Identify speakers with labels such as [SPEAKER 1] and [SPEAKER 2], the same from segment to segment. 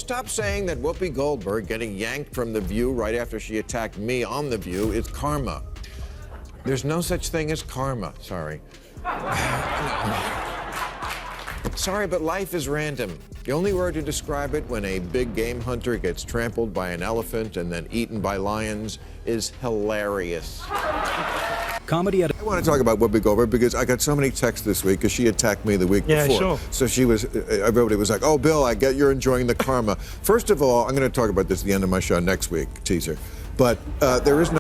[SPEAKER 1] stop saying that Whoopi Goldberg getting yanked from The View right after she attacked me on The View is karma. There's no such thing as karma, sorry. Sorry, but life is random. The only word to describe it when a big game hunter gets trampled by an elephant and then eaten by lions is hilarious.
[SPEAKER 2] Comedy
[SPEAKER 1] I want to talk about Whoopi Goldberg because I got so many texts this week because she attacked me the week before.
[SPEAKER 3] Sure.
[SPEAKER 1] So everybody was like, oh, Bill, I get you're enjoying the karma. First of all, I'm going to talk about this at the end of my show next week, teaser. But there is no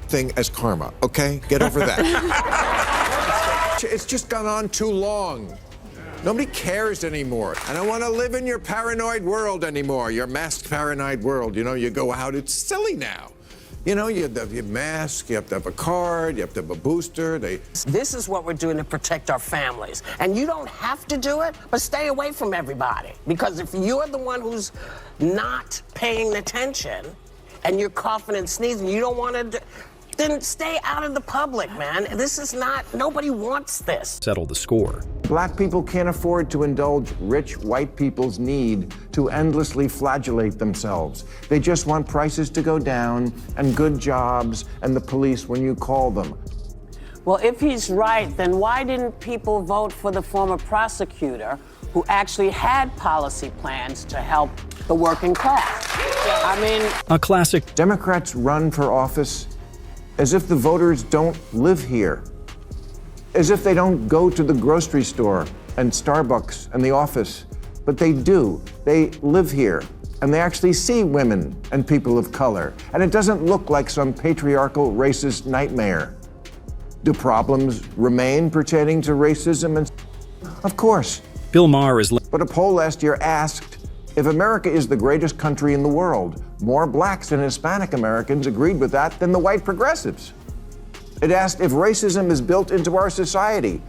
[SPEAKER 1] thing as karma, okay? Get over that. It's just gone on too long. Nobody cares anymore. I don't want to live in your paranoid world anymore, your masked paranoid world. You know, you go out, it's silly now. You know, you have to have your mask, you have to have a card, you have to have a booster.
[SPEAKER 4] This is what we're doing to protect our families. And you don't have to do it, but stay away from everybody. Because if you're the one who's not paying attention and you're coughing and sneezing, you don't want to then stay out of the public, man. This is not, nobody wants this.
[SPEAKER 2] settle the score.
[SPEAKER 1] Black people can't afford to indulge rich white people's need to endlessly flagellate themselves. They just want prices to go down and good jobs and the police when you call them.
[SPEAKER 4] Well, if he's right, then why didn't people vote for the former prosecutor who actually had policy plans to help the working class? I mean,
[SPEAKER 2] A classic
[SPEAKER 1] Democrats run for office as if the voters don't live here, as if they don't go to the grocery store and Starbucks and the office, but they do. They live here, and they actually see women and people of color, and it doesn't look like some patriarchal racist nightmare. Do problems remain pertaining to racism? And of course.
[SPEAKER 2] Bill Maher is
[SPEAKER 1] But a poll last year asked, if America is the greatest country in the world, more blacks and Hispanic Americans agreed with that than the white progressives. It asked if racism is built into our society.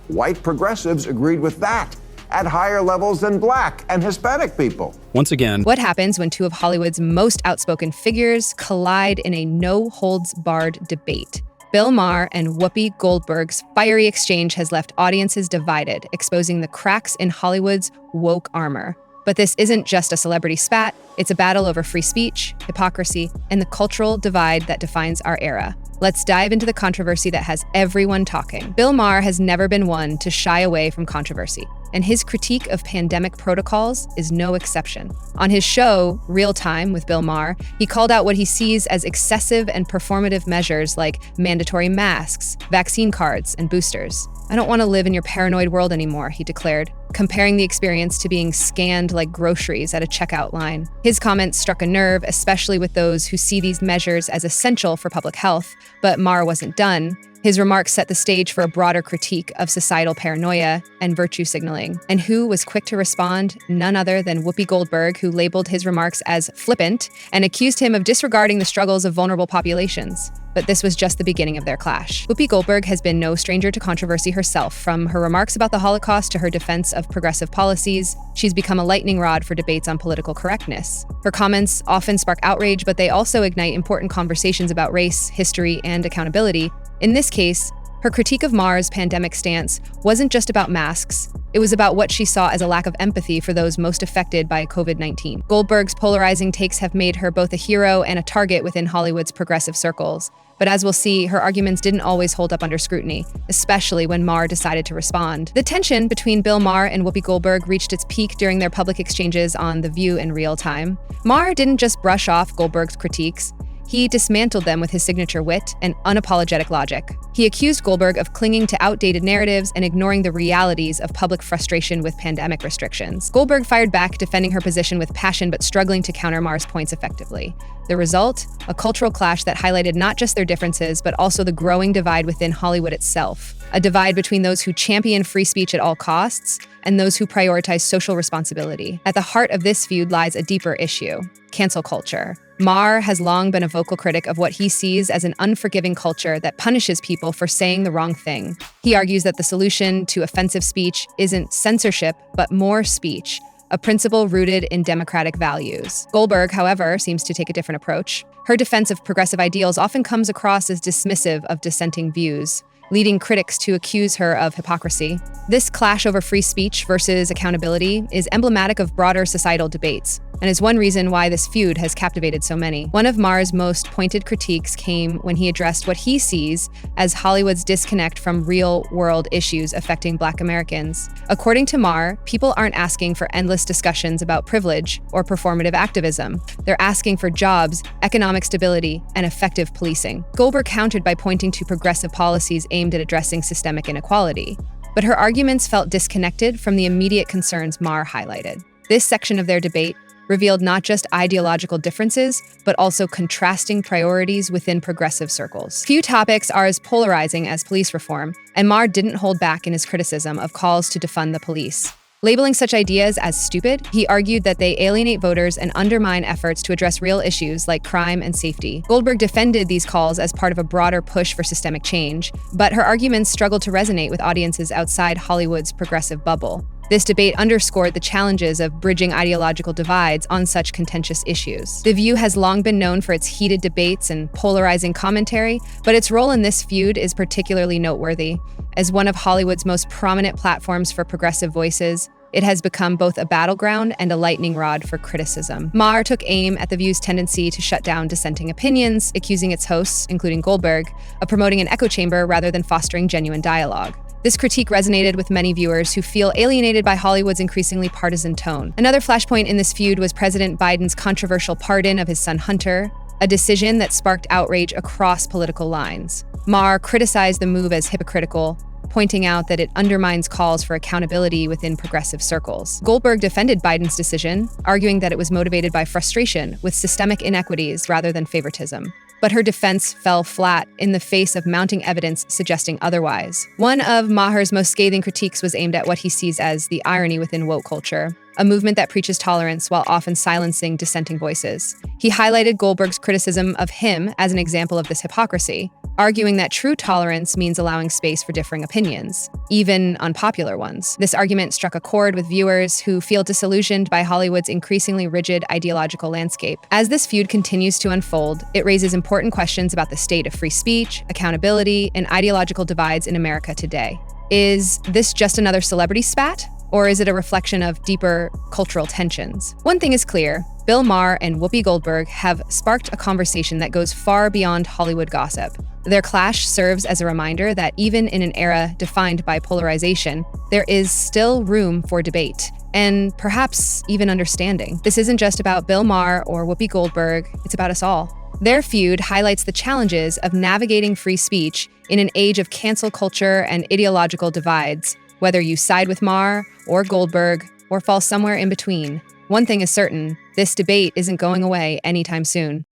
[SPEAKER 1] White progressives agreed with that at higher levels than black and Hispanic people.
[SPEAKER 2] once again
[SPEAKER 5] What happens when two of Hollywood's most outspoken figures collide in a no-holds-barred debate? Bill Maher and Whoopi Goldberg's fiery exchange has left audiences divided, exposing the cracks in Hollywood's woke armor. But this isn't just a celebrity spat, it's a battle over free speech, hypocrisy, and the cultural divide that defines our era. Let's dive into the controversy that has everyone talking. Bill Maher has never been one to shy away from controversy, and his critique of pandemic protocols is no exception. On his show, Real Time with Bill Maher, he called out what he sees as excessive and performative measures like mandatory masks, vaccine cards, and boosters. I don't want to live in your paranoid world anymore, he declared, comparing the experience to being scanned like groceries at a checkout line. His comments struck a nerve, especially with those who see these measures as essential for public health, but Maher wasn't done. His remarks set the stage for a broader critique of societal paranoia and virtue signaling. And who was quick to respond? None other than Whoopi Goldberg, who labeled his remarks as flippant and accused him of disregarding the struggles of vulnerable populations. But this was just the beginning of their clash. Whoopi Goldberg has been no stranger to controversy herself. From her remarks about the Holocaust to her defense of progressive policies, she's become a lightning rod for debates on political correctness. Her comments often spark outrage, but they also ignite important conversations about race, history, and accountability. In this case, her critique of Maher's pandemic stance wasn't just about masks. It was about what she saw as a lack of empathy for those most affected by COVID-19. Goldberg's polarizing takes have made her both a hero and a target within Hollywood's progressive circles. But as we'll see, her arguments didn't always hold up under scrutiny, especially when Maher decided to respond. The tension between Bill Maher and Whoopi Goldberg reached its peak during their public exchanges on The View in Real Time. Maher didn't just brush off Goldberg's critiques. He dismantled them with his signature wit and unapologetic logic. He accused Goldberg of clinging to outdated narratives and ignoring the realities of public frustration with pandemic restrictions. Goldberg fired back, defending her position with passion but struggling to counter Maher's points effectively. The result? A cultural clash that highlighted not just their differences, but also the growing divide within Hollywood itself. A divide between those who champion free speech at all costs and those who prioritize social responsibility. At the heart of this feud lies a deeper issue: cancel culture. Maher has long been a vocal critic of what he sees as an unforgiving culture that punishes people for saying the wrong thing. He argues that the solution to offensive speech isn't censorship, but more speech, a principle rooted in democratic values. Goldberg, however, seems to take a different approach. Her defense of progressive ideals often comes across as dismissive of dissenting views. leading critics to accuse her of hypocrisy. This clash over free speech versus accountability is emblematic of broader societal debates, and is one reason why this feud has captivated so many. One of Maher's most pointed critiques came when he addressed what he sees as Hollywood's disconnect from real-world issues affecting Black Americans. According to Maher, people aren't asking for endless discussions about privilege or performative activism. They're asking for jobs, economic stability, and effective policing. Goldberg countered by pointing to progressive policies aimed at addressing systemic inequality. But her arguments felt disconnected from the immediate concerns Maher highlighted. This section of their debate revealed not just ideological differences, but also contrasting priorities within progressive circles. Few topics are as polarizing as police reform, and Maher didn't hold back in his criticism of calls to defund the police. Labeling such ideas as stupid, he argued that they alienate voters and undermine efforts to address real issues like crime and safety. Goldberg defended these calls as part of a broader push for systemic change, but her arguments struggled to resonate with audiences outside Hollywood's progressive bubble. This debate underscored the challenges of bridging ideological divides on such contentious issues. The View has long been known for its heated debates and polarizing commentary, but its role in this feud is particularly noteworthy. As one of Hollywood's most prominent platforms for progressive voices, it has become both a battleground and a lightning rod for criticism. Maher took aim at The View's tendency to shut down dissenting opinions, accusing its hosts, including Goldberg, of promoting an echo chamber rather than fostering genuine dialogue. This critique resonated with many viewers who feel alienated by Hollywood's increasingly partisan tone. Another flashpoint in this feud was President Biden's controversial pardon of his son Hunter, a decision that sparked outrage across political lines. Maher criticized the move as hypocritical, pointing out that it undermines calls for accountability within progressive circles. Goldberg defended Biden's decision, arguing that it was motivated by frustration with systemic inequities rather than favoritism. But her defense fell flat in the face of mounting evidence suggesting otherwise. One of Maher's most scathing critiques was aimed at what he sees as the irony within woke culture, a movement that preaches tolerance while often silencing dissenting voices. He highlighted Goldberg's criticism of him as an example of this hypocrisy, arguing that true tolerance means allowing space for differing opinions, even unpopular ones. This argument struck a chord with viewers who feel disillusioned by Hollywood's increasingly rigid ideological landscape. As this feud continues to unfold, it raises important questions about the state of free speech, accountability, and ideological divides in America today. Is this just another celebrity spat? Or is it a reflection of deeper cultural tensions? One thing is clear, Bill Maher and Whoopi Goldberg have sparked a conversation that goes far beyond Hollywood gossip. Their clash serves as a reminder that even in an era defined by polarization, there is still room for debate, and perhaps even understanding. This isn't just about Bill Maher or Whoopi Goldberg, it's about us all. Their feud highlights the challenges of navigating free speech in an age of cancel culture and ideological divides, whether you side with Maher or Goldberg or fall somewhere in between. One thing is certain, this debate isn't going away anytime soon.